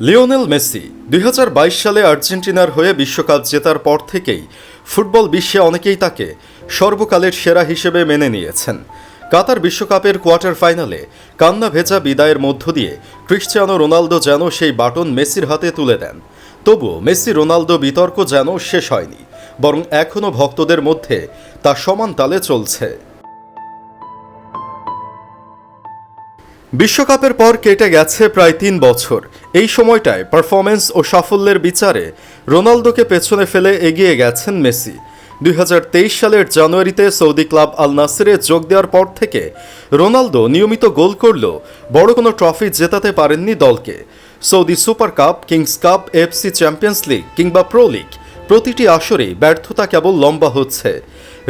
Lionel Messi ২০২২ সালে আর্জেন্টিনার হয়ে বিশ্বকাপ জেতার পর থেকেই ফুটবল বিশ্বে অনেকেই তাকে সর্বকালের সেরা হিসেবে মেনে নিয়েছেন। কাতার বিশ্বকাপের কোয়ার্টার ফাইনালে কান্না ভেজা বিদায়ের মধ্য দিয়ে ক্রিশ্চিয়ানো রোনালদো যেন সেই বাটন মেসির হাতে তুলে দেন। তবুও মেসি রোনালদো বিতর্ক যেন শেষ হয়নি, বরং এখনও ভক্তদের মধ্যে তা সমান তালে চলছে। বিশ্বকাপের পর কেটে গেছে প্রায় ৩ বছর। এই সময়টায় পারফরম্যান্স ও সাফল্যের বিচারে রোনালদোকে পেছনে ফেলে এগিয়ে গেছেন মেসি। ২০২৩ সালের জানুয়ারিতে সৌদি ক্লাব আল নাসেরে যোগ দেওয়ার পর থেকে রোনালদো নিয়মিত গোল করলেও বড় কোনো ট্রফি জেতাতে পারেননি দলকে। Saudi super cup, kings cup, FC champions league কিংবা প্রো লিগ, প্রতিটি আসরেই ব্যর্থতা কেবল লম্বা হচ্ছে।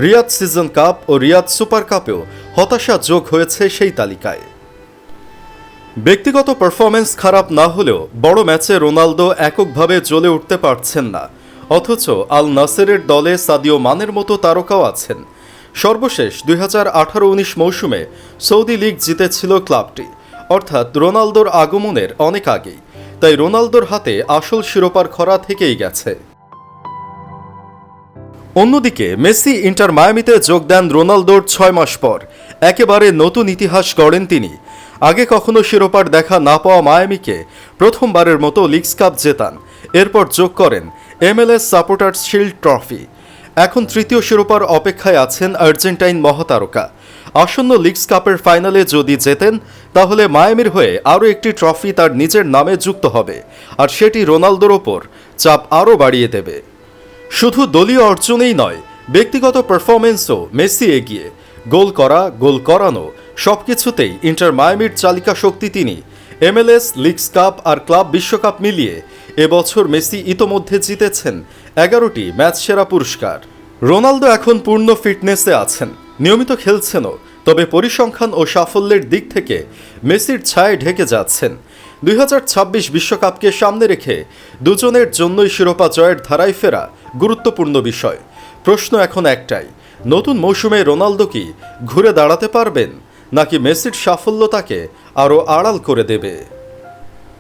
রিয়াদ সিজন কাপ ও রিয়াদ সুপার কাপেও হতাশা যোগ হয়েছে সেই তালিকায়। ব্যক্তিগত পারফরম্যান্স খারাপ না হলেও বড় ম্যাচে রোনালদো এককভাবে জ্বলে উঠতে পারছেন না। অথচ আল নাসেরের দলে সাদিও মানের মতো তারকাও আছেন। সর্বশেষ ২০১৮-১৯ মৌসুমে সৌদি লিগ জিতেছিল ক্লাবটি, অর্থাৎ রোনালদোর আগমনের অনেক আগেই। তাই রোনালদোর হাতে আসল শিরোপার খরা থেকেই গেছে। অন্যদিকে মেসি ইন্টার মায়ামিতে যোগ দেন রোনালদোর ৬ মাস পর। একেবারে নতুন ইতিহাস গড়েন তিনি। আগে কখনো শিরোপার দেখা না পাওয়া মায়ামিকে প্রথমবারের মতো লিগস কাপ জেতান। এরপর যোগ করেন MLS সাপোর্টার্স শিল্ড ট্রফি। এখন তৃতীয় শিরোপার অপেক্ষায় আছেন আর্জেন্টাইন মহাতারকা। আসন্ন লিগস কাপের ফাইনালে যদি জেতেন, তাহলে মায়ামির হয়ে আরও একটি ট্রফি তার নিজের নামে যুক্ত হবে, আর সেটি রোনালদোর ওপর চাপ আরও বাড়িয়ে দেবে। শুধু দলীয় অর্জনেই নয়, ব্যক্তিগত পারফরম্যান্সও মেসি এগিয়ে। গোল করা, গোল করানো, সবকিছুতেই ইন্টার মায়ামির চালিকা শক্তি তিনি। MLS, লিগস কাপ আর ক্লাব বিশ্বকাপ মিলিয়ে এবছর মেসি ইতোমধ্যে জিতেছেন ১১টি ম্যাচ সেরা পুরস্কার। রোনালদো এখন পূর্ণ ফিটনেসে আছেন, নিয়মিত খেলছেনও, তবে পরিসংখ্যান ও সাফল্যের দিক থেকে মেসির ছায়ায় ঢেকে যাচ্ছেন। ২০২৬ বিশ্বকাপকে সামনে রেখে দুজনের জন্যই শিরোপা জয়ের ধারায় ফেরা গুরুত্বপূর্ণ বিষয়। প্রশ্ন এখন একটাই, নতুন মৌসুমে রোনালদো কি ঘুরে দাঁড়াতে পারবেন, নাকি মেসির সাফল্য তাকে আরও আড়াল করে দেবে?